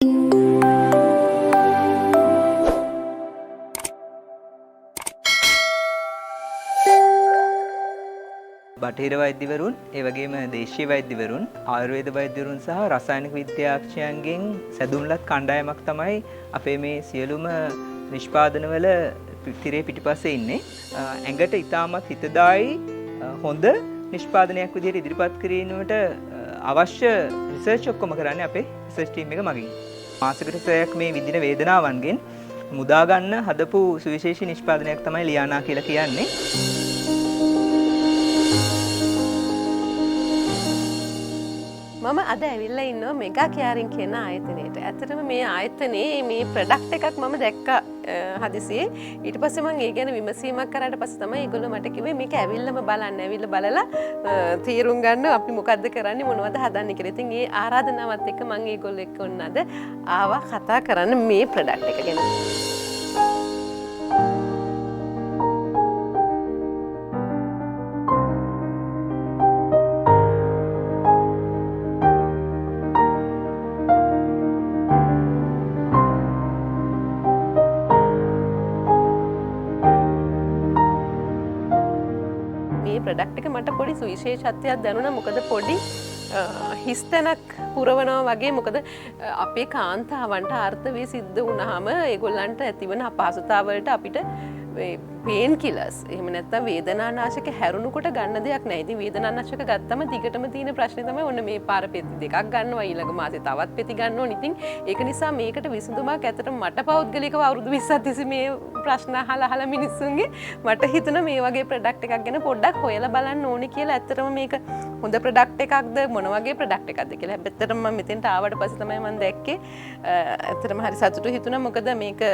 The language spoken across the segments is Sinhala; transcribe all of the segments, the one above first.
බටහිර වෛද්‍යවරුන් ඒ වගේම දේශීය වෛද්‍යවරුන් ආයුර්වේද වෛද්‍යවරුන් සහ රසායනික විද්‍යාඥයන්ගෙන් සැදුම්ලත් කණ්ඩායමක් තමයි අපේ මේ සියලුම නිෂ්පාදනවල තිරේ පිටිපස්සේ ඉන්නේ. ඇඟට ඉතාමත් හිතදායි හොඳ නිෂ්පාදනයක් විදිහට ඉදිරිපත් කිරීමට අවශ්‍ය රිසර්ච් ඔක්කොම කරන්නේ අපේ රිසර්ච් ටීම් එක මගින්. මාසෙකට සැරයක් මේ විඳින වේදනාවන්ගෙන් මුදා ගන්න හදපු සුවිශේෂී නිෂ්පාදනයක් තමයි ලියානා කියලා කියන්නේ. මම අද ඇවිල්ලා ඉන්නවා මෙගා කෙයාරින් කියන ආයතනයට. ඇත්තටම මේ ආයතනයේ මේ ප්‍රොඩක්ට් එකක් මම දැක්කා හදිසියේ. ඊට පස්සේ මම ඒ ගැන විමසීමක් කරාට පස්සේ තමයි ඒගොල්ලෝ මට කිව්වේ මේක ඇවිල්ලාම බලන්න. ඇවිල්ලා බලලා තීරුම් ගන්න අපි මොකද්ද කරන්නේ මොනවද හදන්නේ කියලා. ඉතින් ඒ ආරාධනාවත් එක්ක මම ඒගොල්ලෝ එක්ක ඔන්න අද ආවා කතා කරන්න මේ ප්‍රොඩක්ට් එක ගැන. ප්‍රොඩක්ට් එක මට පොඩි සුවිශේෂත්වයක් දැනුණා. මොකද පොඩි හිස්තැනක් පුරවනවා වගේ. මොකද අපේ කාන්තාවන්ට ආර්ථවය සිද්ධ වුණාම ඒගොල්ලන්ට ඇතිවන අපහසුතාවලට අපිට පේන් කිලර්ස් එහෙම නැත්නම් වේදනානාශක හැරුණුකොට ගන්න දෙයක් නැහැ. ඉතින් වේදනානාශක ගත්තම දිගටම තියෙන ප්‍රශ්නේ තමයි ඔන්න මේ පාර පෙති දෙකක් ගන්නවා ඊළඟ මාසේ තවත් පෙති ගන්න ඕන. ඉතින් ඒක නිසා මේකට විසඳුමක් ඇත්තට මට පෞද්ගලිකව අවුරුදු 20ක් තිස්සේ මේ ප්‍රශ්න අහලා මිනිස්සුන්ගේ මට හිතුණා මේ වගේ ප්‍රොඩක්ට් එකක් ගැන පොඩ්ඩක් හොයලා බලන්න ඕනේ කියලා. ඇත්තටම මේක හොඳ ප්‍රොඩක්ට් එකක්ද මොන වගේ ප්‍රොඩක්ට් එකක්ද කියලා. ඇත්තටම මම මෙතෙන්ට ආවට පස්සේ තමයි මම දැක්කේ. ඇත්තටම හරි සතුටු හිතුණා. මොකද මේක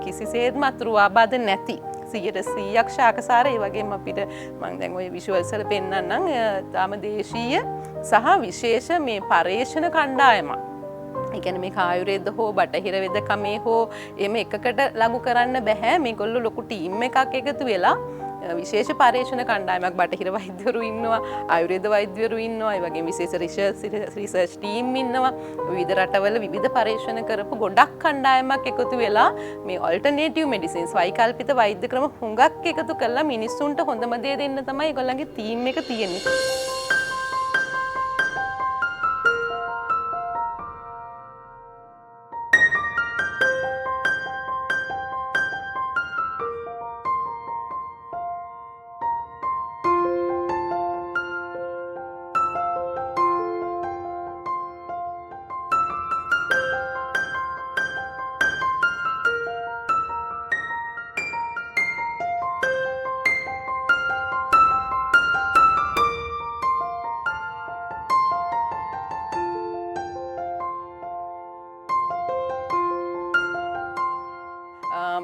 කිසිසේත්ම අතුරු ආබාධ නැති 100% ශාකසාර. ඒ වගේම අපිට මම දැන් ওই විෂුවල්ස් වල පෙන්නන්නම් තාම දේශීය සහ විශේෂ මේ පර්යේෂණ කණ්ඩායමක්. ඒ කියන්නේ මේ ආයුර්වේද හෝ බටහිර වෙදකමේ හෝ එමෙ එකකට ලඟු කරන්න බෑ. මේගොල්ලෝ ලොකු ටීම් එකක් එකතු වෙලා විශේෂ පර්යේෂණ කණ්ඩායමක් බටහිර වෛද්‍යවරු ඉන්නවා, ආයුර්වේද වෛද්‍යවරු ඉන්නවා, ඒ වගේම විශේෂ රිසර්ච් ටීම් ඉන්නවා. විවිධ රටවල විවිධ පර්යේෂණ කරපු ගොඩක් කණ්ඩායමක් එකතු වෙලා මේ ඔල්ටර්නේටිව් මෙඩිසින්ස් වෛකල්පිත වෛද්‍ය ක්‍රම හුඟක් එකතු කරලා මිනිස්සුන්ට හොඳම දේ දෙන්න තමයි ඒගොල්ලන්ගේ ටීම් එක තියෙන්නේ.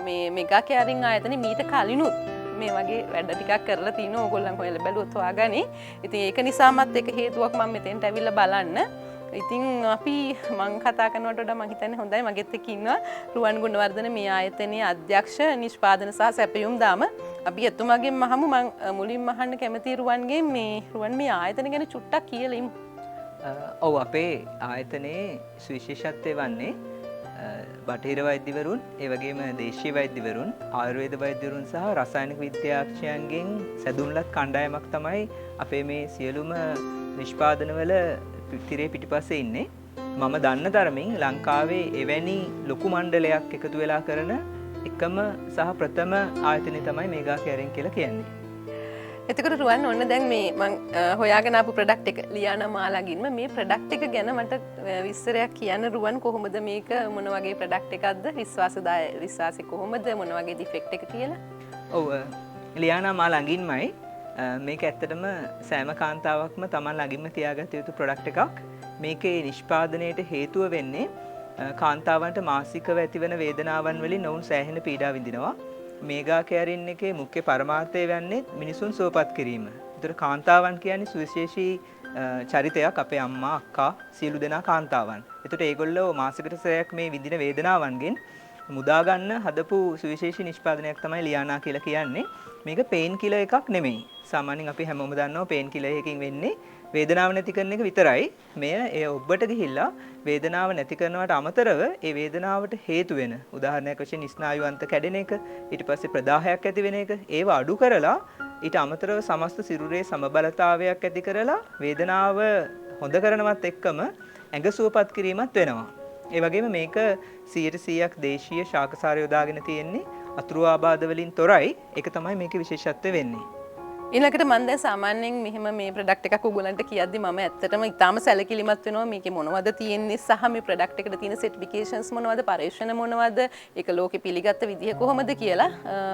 මේ මෙගා කෙයාරින් ආයතනේ මීට කලිනුත් මේ වගේ වැඩ ටිකක් කරලා තිනවා. ඕගොල්ලන් හොයලා බැලුවොත් හොයාගනි. ඉතින් ඒක නිසාමත් එක හේතුවක් මම මෙතෙන්ට ඇවිල්ලා බලන්න. ඉතින් අපි මම කතා කරනවට වඩා මම හිතන්නේ හොඳයි මගෙත් එක්ක ඉන්නවා රුවන් ගුණවර්ධන මේ ආයතනයේ අධ්‍යක්ෂ නිෂ්පාදන සහ සැපයුම් දාම. අපි එතුමාගෙන් අහමු. මම මුලින්ම අහන්න කැමතියි රුවන්ගෙන් රුවන් මේ ආයතන ගැන චුට්ටක් කියලා ඉමු. ඔව් අපේ ආයතනයේ සුවිශේෂත්වය වන්නේ බටහිර වෛද්‍යවරුන් ඒ වගේම දේශීය වෛද්‍යවරුන් ආයුර්වේද වෛද්‍යවරුන් සහ රසායනික විද්‍යාඥයන්ගෙන් සැදුම්ලත් කණ්ඩායමක් තමයි අපේ මේ සියලුම නිෂ්පාදනවල තිරේ පිටිපස්සේ ඉන්නේ. මම දන්න තරමින් ලංකාවේ එවැනි ලොකු මණ්ඩලයක් එකතු වෙලා කරන එකම සහ ප්‍රථම ආයතනය තමයි මෙගා කෙයාරින් කියලා කියන්නේ. එතකොට රුවන් ඔන්න දැන් මේ මම හොයාගෙන ආපු ප්‍රොඩක්ට් එක ලියානා මාලාගින්ම මේ ප්‍රොඩක්ට් එක ගැන මට විස්තරයක් කියන්න රුවන්. කොහොමද මේක මොන වගේ ප්‍රොඩක්ට් එකක්ද? විශ්වාසය කොහොමද? මොන වගේ ඩිෆෙක්ට් එක කියලා? ඔව් ලියානා මාලාගින්මයි මේක ඇත්තටම සෑම කාන්තාවක්ම Taman ළඟින්ම තියාගත යුතු ප්‍රොඩක්ට් එකක්. මේකේ නිෂ්පාදනයට හේතුව වෙන්නේ කාන්තාවන්ට මාසිකව ඇතිවන වේදනාවන් වලින් ඔවුන් සෑහෙන පීඩා විඳිනවා. මෙගා කෙයාරින් එකේ මුඛ්‍ය පරමාර්ථය වන්නේ මිනිසුන් සුවපත් කිරීම. ඒතර කාන්තාවන් කියන්නේ සුවිශේෂී චරිතයක්. අපේ අම්මා අක්කා සියලු දෙනා කාන්තාවන්. ඒතර ඒගොල්ලෝ මාසෙකට සැරයක් මේ විඳින වේදනාවන්ගෙන් මුදා ගන්න හදපු සුවිශේෂී නිෂ්පාදනයක් තමයි ලියානා කියලා කියන්නේ. මේක පේන් කිලර් එකක් නෙමෙයි. සාමාන්‍යයෙන් අපි හැමෝම දන්නවා පේන් කිලර් එකකින් වෙන්නේ වේදනාව නැති කරන එක විතරයි. මෙය ඒ ඔබට ගිහිල්ලා වේදනාව නැති කරනවට අමතරව ඒ වේදනාවට හේතු වෙන උදාහරණයක් වශයෙන් ස්නායු අන්ත කැඩෙන එක, ඊට පස්සේ ප්‍රදාහයක් ඇති වෙන එක, ඒව අඩු කරලා ඊට අමතරව සමස්ත සිරුරේ සමබලතාවයක් ඇති කරලා වේදනාව හොඳ කරනවත් එක්කම ඇඟ සුවපත් කිරීමත් වෙනවා. ඒ වගේම මේක 100%ක් දේශීය ශාකසාර යොදාගෙන තියෙන්නේ අතුරු ආබාධ වලින් තොරයි. ඒක තමයි මේකේ විශේෂත්වය වෙන්නේ. ඊළඟට මම දැන් සාමාන්‍යයෙන් මෙහෙම මේ ප්‍රොඩක්ට් එකක් ඔයගොල්ලන්ට කියද්දි මම ඇත්තටම ඉතාම සැලකිලිමත් වෙනවා මේකේ මොනවද තියෙන්නේ සහ මේ ප්‍රොඩක්ට් එකට තියෙන සර්ටිෆිකේෂන්ස් මොනවද පරීක්ෂණ මොනවද ඒක ලෝකෙ පිළිගත්ත විදිහ කොහොමද කියලා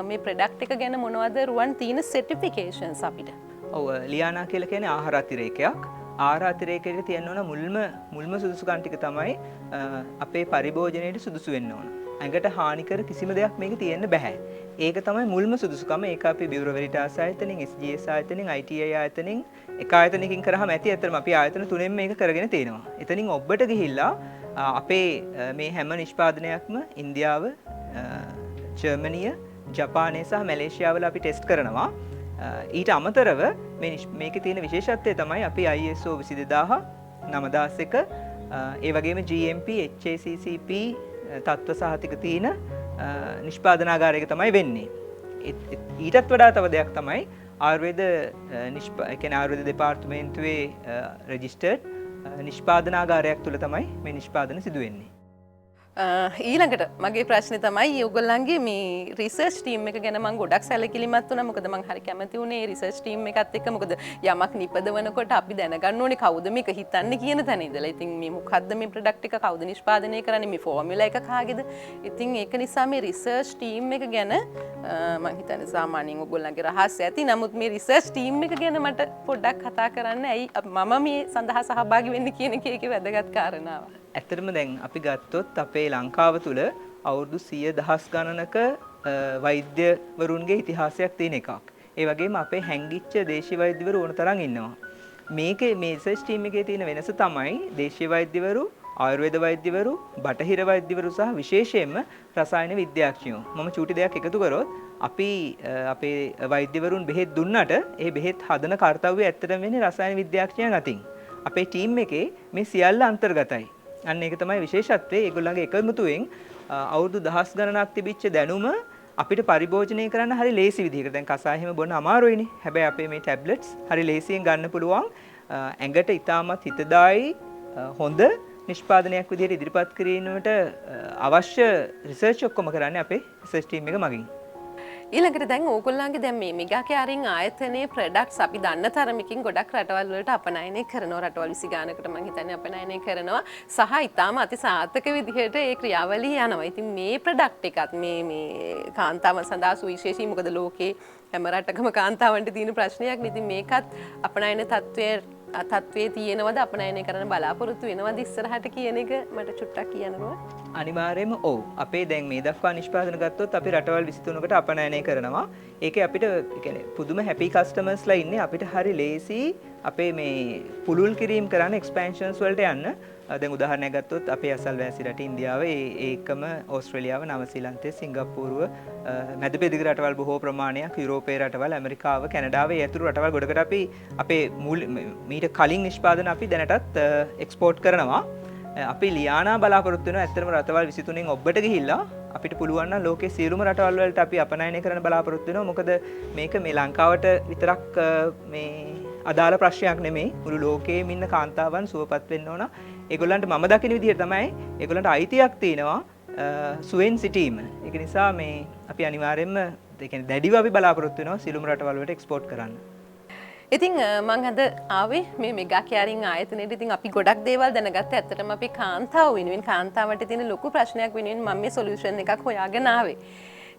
මේ ප්‍රොඩක්ට් එක ගැන මොනවද රුවන් තියෙන සර්ටිෆිකේෂන්ස් අපිට. ඔව් ලියානා කියලා කියන්නේ ආහාර අතිරේකයක්. ආහාර අතිරේකයක තියෙන්න ඕන මුල්ම සුදුසුකම් ටික තමයි අපේ පරිභෝජනයේට සුදුසු වෙන්න ඕන. ඇඟට හානිකර කිසිම දෙයක් මේක තියෙන්න බෑ. ඒක තමයි මුල්ම සුදුසුකම. ඒක අපි බියුරෝ වෙරිටාස් ආයතනෙන්, SGS ආයතනෙන්, ITI ආයතනෙන් එක ආයතනකින් කරාම ඇති. ඇත්තටම අපි ආයතන තුනෙන් මේක කරගෙන තියෙනවා. එතනින් ඔබට ගිහිල්ලා අපේ මේ හැම නිෂ්පාදනයක්ම ඉන්දියාව, ජර්මනිය, ජපානය සහ මැලේසියාවල අපි ටෙස්ට් කරනවා. ඊට අමතරව මේකේ තියෙන විශේෂත්වය තමයි අපි ISO 22000, 9001, ඒ වගේම GMP, HACCP තත්ත්ව සහතික තියෙන නිෂ්පාදනාගාරයක තමයි වෙන්නේ. ඊටත් වඩා තව දෙයක් තමයි ආයුර්වේද ආයුර්වේද දෙපාර්තමේන්තුවේ රෙජිස්ටර්ඩ් නිෂ්පාදනාගාරයක් තුළ තමයි මේ නිෂ්පාදන සිදු වෙන්නේ. ඊළඟට මගේ ප්‍රශ්නේ තමයි ඔයගොල්ලන්ගේ මේ රිසර්ච් ටීම් එක ගැන මම ගොඩක් සැලකිලිමත් වුණා. මොකද මම හරි කැමති වුණේ රිසර්ච් ටීම් එකත් එක්ක. මොකද යමක් නිපදවනකොට අපි දැනගන්න ඕනේ කවුද මේක හිතන්නේ කියන තැන ඉඳලා. ඉතින් මේ මොකද්ද මේ ප්‍රොඩක්ට් එක කවුද නිෂ්පාදනය කරන්නේ මේ ෆෝමියුලා එක කාගේද? ඉතින් ඒක නිසා මේ රිසර්ච් ටීම් එක ගැන මම හිතන්නේ සාමාන්‍යයෙන් ඔයගොල්ලන්ගේ රහස්‍ය ඇති. නමුත් මේ රිසර්ච් ටීම් එක ගැන මට පොඩ්ඩක් කතා කරන්න. ඇයි මම මේ සඳහා සහභාගී වෙන්නේ කියන එකේ වැදගත් කාරණාව. ඇත්තටම දැන් අපි ගත්තොත් අපේ ලංකාව තුළ අවුරුදු 100,000 ගණනක වෛද්‍යවරුන්ගේ ඉතිහාසයක් තියෙන එකක්. ඒ වගේම අපේ හැංගිච්ච දේශීය වෛද්‍යවරු ඕන තරම් ඉන්නවා. මේකේ මේ රිසර්ච් ටීම් එකේ තියෙන වෙනස තමයි දේශීය වෛද්‍යවරු, ආයුර්වේද වෛද්‍යවරු, බටහිර වෛද්‍යවරු සහ විශේෂයෙන්ම රසායන විද්‍යාඥයෝ. මම චූටි දෙයක් එකතු කරොත් අපි අපේ වෛද්‍යවරුන් බෙහෙත් දුන්නට ඒ බෙහෙත් හදන කාර්යය ඇත්තටම වෙන්නේ රසායන විද්‍යාඥයන් අතින්. අපේ ටීම් එකේ මේ සියල්ල අන්තර්ගතයි. අන්න ඒක තමයි විශේෂත්වය. ඒගොල්ලන්ගේ එකමුතුවෙන් අවුරුදු දහස් ගණනක් තිබිච්ච දැනුම අපිට පරිභෝජනය කරන්න හරි ලේසි විදිහකට. දැන් කසාය හැම බොන්න අමාරුයිනේ. හැබැයි අපේ මේ ටැබ්ලට්ස් හරි ලේසියෙන් ගන්න පුළුවන්. ඇඟට ඉතාමත් හිතදායි හොඳ නිෂ්පාදනයක් විදිහට ඉදිරිපත් කිරීමට අවශ්‍ය රිසර්ච් ඔක්කොම කරන්නේ අපේ රිසර්ච් ටීම් එක මගින්. ඊළඟට දැන් ඕගොල්ලන්ගේ දැන් මේ මෙගා කැරින් ආයතනයේ ප්‍රොඩක්ට්ස් අපි දන්න තරමකින් ගොඩක් රටවල් වලට අපනයනය කරනවා. රටවල් 20 ගානකට මම හිතන්නේ අපනයනය කරනවා. සහ ඊටාම අති සාර්ථක විදිහට ඒ ක්‍රියාවලිය යනවා. ඉතින් මේ ප්‍රොඩක්ට් එකත් මේ කාන්තාවන් සඳහා සුවිශේෂී. මොකද ලෝකේ හැම රටකම කාන්තාවන්ට තියෙන ප්‍රශ්නයක් නේ. ඉතින් මේකත් අපනයන තත්ත්වයේ තියෙනවද අපනයනය කරන්න බලාපොරොත්තු වෙනවද ඉස්සරහට කියන එක මට චුට්ටක් කියන්නකෝ. අනිවාර්යයෙන්ම ඔව්. අපේ දැන් මේ දක්වා නිෂ්පාදන ගත්තොත් අපි රටවල් 23කට අපනයනය කරනවා. ඒකේ අපිට කියන්නේ පුදුම හැපි කස්ටමර්ස්ලා ඉන්නේ. අපිට හරි ලේසි අපේ මේ පුළුල් කිරීම කරන්න එක්ස්පැන්ෂන්ස් වලට යන්න. දැන් උදාහරණයක් ගත්තොත් අපේ අසල්වැසි රට ඉන්දියාව, ඒකම ඕස්ට්‍රේලියාව, නවසීලන්තය, සිංගප්පූරුව, මැද පෙදක රටවල් බොහෝ ප්‍රමාණයක්, යුරෝපයේ රටවල්, ඇමරිකාව, කැනඩාව, ඒ ඇතුළු රටවල් ගොඩකට අපි අපේ මීට කලින් නිෂ්පාදන අපි දැනටත් එක්ස්පෝර්ට් කරනවා. අපි ලියානා බලාපොරොත්තු වෙනවා ඇත්තටම රටවල් 23න් ඔබට ගිහිල්ලා අපිට පුළුවන් නම් ලෝකයේ සියලුම රටවල් වලට අපි අපනයනය කරන්න බලාපොරොත්තු වෙනවා. මොකද මේක මේ ලංකාවට විතරක් මේ අදාළ ප්‍රශ්නයක් නෙමෙයි. මුළු ලෝකයේම ඉන්න කාන්තාවන් සුවපත් වෙන්න ඕන. ඒගොල්ලන්ට මම දකින විදිහට තමයි ඒගොල්ලන්ට අයිතියක් තියෙනවා සුවෙන් සිටීම. ඒක නිසා මේ අපි අනිවාර්යයෙන්ම ඒ කියන්නේ දැඩිව අපි බලාපොරොත්තු වෙනවා සියලුම රටවල් වලට එක්ස්පෝර්ට් කරන්න. ඉතින් මං අද ආවේ මේ මෙගා කැරින් ආයතනයේදී. ඉතින් අපි ගොඩක් දේවල් දැනගත්තා. ඇත්තටම අපි කාන්තාව වෙනුවෙන් කාන්තාවට තියෙන ලොකු ප්‍රශ්නයක් වෙනුවෙන් මම මේ සොලියුෂන් එකක් හොයාගෙන ආවේ.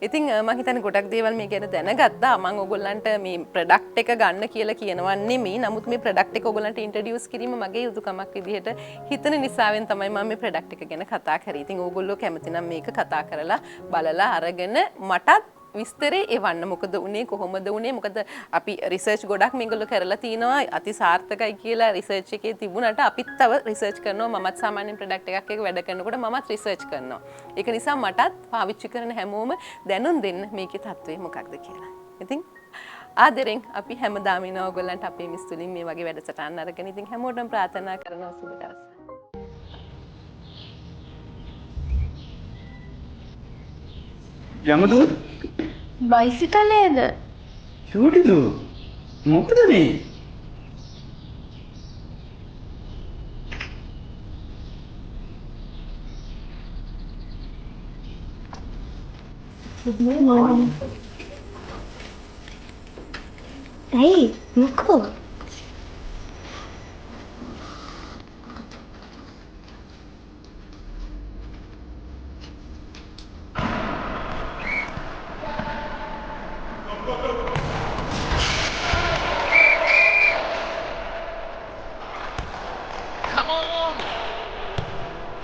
ඉතින් මම හිතන්නේ ගොඩක් දේවල් මේ ගැන දැනගත්තා. මම ඔයගොල්ලන්ට මේ ප්‍රොඩක්ට් එක ගන්න කියලා කියනවා නෙමෙයි. නමුත් මේ ප්‍රොඩක්ට් එක ඔයගොල්ලන්ට ඉන්ට්‍රොඩියුස් කිරීම මගේ යුතුයකමක් විදිහට හිතන නිසාවෙන් තමයි මම මේ ප්‍රොඩක්ට් එක ගැන කතා කරේ. ඉතින් ඕගොල්ලෝ කැමති නම් මේක කතා කරලා බලලා අරගෙන මටත් විස්තරේ එවන්න. මොකද උනේ කොහොමද උනේ? මොකද අපි රිසර්ච් ගොඩක් මේගොල්ලෝ කරලා තිනවා. අති සාර්ථකයි කියලා රිසර්ච් එකේ තිබුණාට අපිත් තව රිසර්ච් කරනවා. මමත් සාමාන්‍යයෙන් ප්‍රොඩක්ට් එකක් එක වැඩ කරනකොට මමත් රිසර්ච් කරනවා. ඒක නිසා මටත් පාවිච්චි කරන හැමෝම දැනුම් දෙන්න මේකේ තත්ත්වය මොකක්ද කියලා. ඉතින් ආදරෙන් අපි හැමදාම ඉන්නවා ඔයගොල්ලන්ට අපේ මිස් තුලින් මේ වගේ වැඩසටහන් අරගෙන. ඉතින් හැමෝටම ප්‍රාර්ථනා කරනවා සුබ දවසක්. යමුදු බයිසිකලේද? ෂූටිදු මොකද මේ? ඇයි මොකෝ?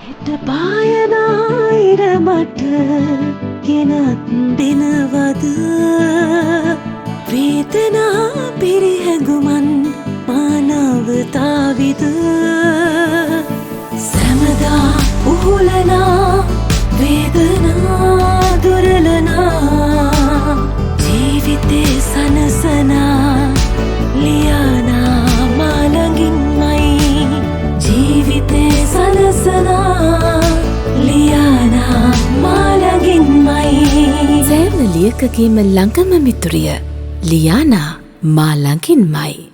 හිට පායනායිර මට ගෙනත් දෙනවද වේදනා පිරිහැඟුමන් මානවතාවිද සැමදා උහුලනා වේදනා දුරලනා ජීවිතේ සනසනා ලියානා මාළඟින්මයි ජීවිතේ සනසනා ලියානා මාළඟින්මයි සෑම ලියකගේම ළඟම මිතුරිය ලියානා මා ළඟින්මයි